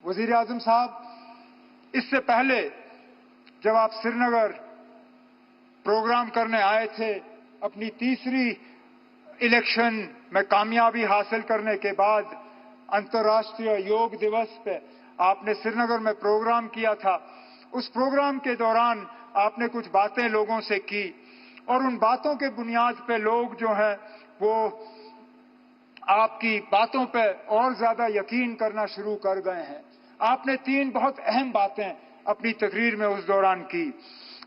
वजीर आजम साहब, इससे पहले जब आप श्रीनगर प्रोग्राम करने आए थे, अपनी तीसरी इलेक्शन में कामयाबी हासिल करने के बाद अंतर्राष्ट्रीय योग दिवस पे आपने श्रीनगर में प्रोग्राम किया था। उस प्रोग्राम के दौरान आपने कुछ बातें लोगों से की और उन बातों के बुनियाद पे लोग जो हैं वो आपकी बातों पे और ज्यादा यकीन करना शुरू कर गए हैं। आपने 3 बहुत अहम बातें अपनी तकरीर में उस दौरान की।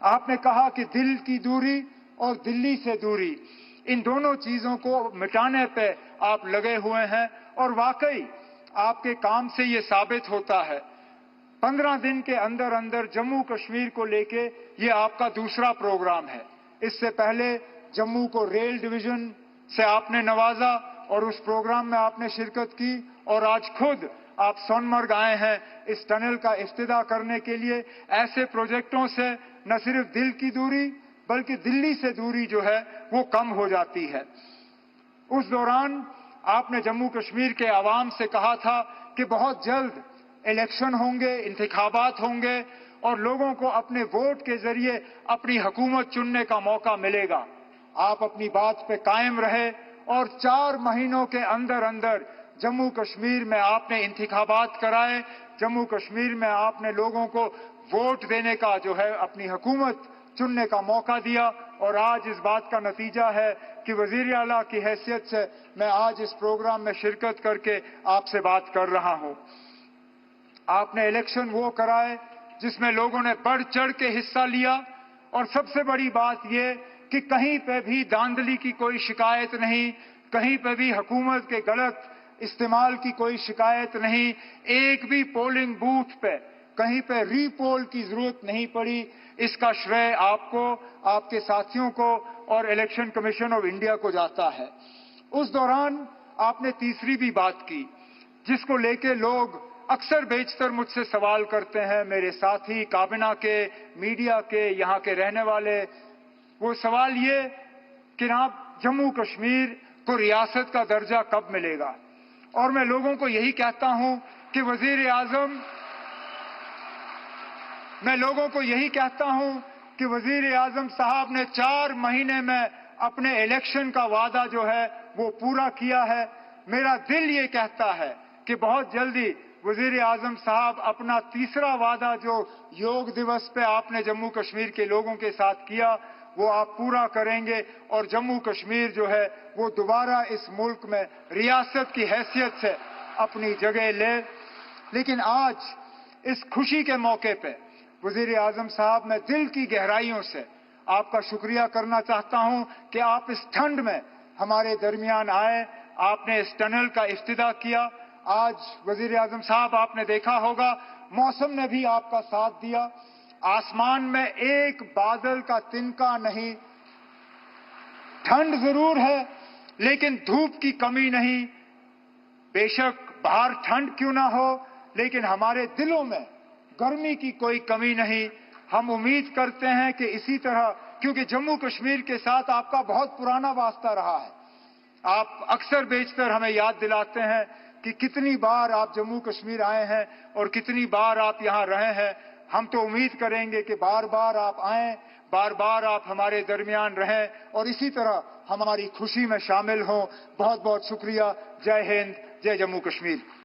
आपने कहा कि दिल की दूरी और दिल्ली से दूरी, इन दोनों चीजों को मिटाने पे आप लगे हुए हैं और वाकई आपके काम से ये साबित होता है। 15 दिन के अंदर अंदर जम्मू कश्मीर को लेके ये आपका दूसरा प्रोग्राम है। इससे पहले जम्मू को रेल डिवीजन से आपने नवाजा और उस प्रोग्राम में आपने शिरकत की और आज खुद आप सोनमर्ग आए हैं इस टनल का इफ्तिताह करने के लिए। ऐसे प्रोजेक्टों से न सिर्फ दिल की दूरी बल्कि दिल्ली से दूरी जो है वो कम हो जाती है। उस दौरान आपने जम्मू कश्मीर के आवाम से कहा था कि बहुत जल्द इलेक्शन होंगे, इंतखाबात होंगे और लोगों को अपने वोट के जरिए अपनी हुकूमत चुनने का मौका मिलेगा। आप अपनी बात पे कायम रहे और 4 महीनों के अंदर अंदर जम्मू कश्मीर में आपने इंतखाबात कराए। जम्मू कश्मीर में आपने लोगों को वोट देने का जो है अपनी हुकूमत चुनने का मौका दिया और आज इस बात का नतीजा है कि वजीर आला की हैसियत से मैं आज इस प्रोग्राम में शिरकत करके आपसे बात कर रहा हूं। आपने इलेक्शन वो कराए जिसमें लोगों ने बढ़ चढ़ के हिस्सा लिया और सबसे बड़ी बात यह कि कहीं पे भी धांधली की कोई शिकायत नहीं, कहीं पे भी हुकूमत के गलत इस्तेमाल की कोई शिकायत नहीं। एक भी पोलिंग बूथ पे कहीं पे रीपोल की जरूरत नहीं पड़ी। इसका श्रेय आपको, आपके साथियों को और इलेक्शन कमीशन ऑफ इंडिया को जाता है। उस दौरान आपने तीसरी भी बात की जिसको लेके लोग अक्सर बेशतर मुझसे सवाल करते हैं, मेरे साथी काबिना के, मीडिया के, यहाँ के रहने वाले। वो सवाल ये कि आप जम्मू कश्मीर को रियासत का दर्जा कब मिलेगा? और मैं लोगों को यही कहता हूं कि वजीर आजम, मैं लोगों को यही कहता हूं कि वजीर आजम साहब ने 4 महीने में अपने इलेक्शन का वादा जो है वो पूरा किया है। मेरा दिल ये कहता है कि बहुत जल्दी वजीर आजम साहब अपना तीसरा वादा जो योग दिवस पे आपने जम्मू कश्मीर के लोगों के साथ किया वो आप पूरा करेंगे और जम्मू कश्मीर जो है वो दोबारा इस मुल्क में रियासत की हैसियत से अपनी जगह ले। लेकिन आज इस खुशी के मौके पे वजीर आजम साहब, मैं दिल की गहराइयों से आपका शुक्रिया करना चाहता हूं कि आप इस ठंड में हमारे दरमियान आए, आपने इस टनल का इफ्तिताह किया। आज वजीर आजम साहब आपने देखा होगा मौसम ने भी आपका साथ दिया। आसमान में एक बादल का तिनका नहीं। ठंड जरूर है लेकिन धूप की कमी नहीं। बेशक बाहर ठंड क्यों ना हो लेकिन हमारे दिलों में गर्मी की कोई कमी नहीं। हम उम्मीद करते हैं कि इसी तरह, क्योंकि जम्मू कश्मीर के साथ आपका बहुत पुराना वास्ता रहा है। आप अक्सर बेशतर हमें याद दिलाते हैं कि कितनी बार आप जम्मू कश्मीर आए हैं और कितनी बार आप यहां रहे हैं। हम तो उम्मीद करेंगे कि बार बार आप आएं, बार बार आप हमारे दरमियान रहें और इसी तरह हमारी खुशी में शामिल हों। बहुत बहुत शुक्रिया। जय हिंद, जय जम्मू कश्मीर।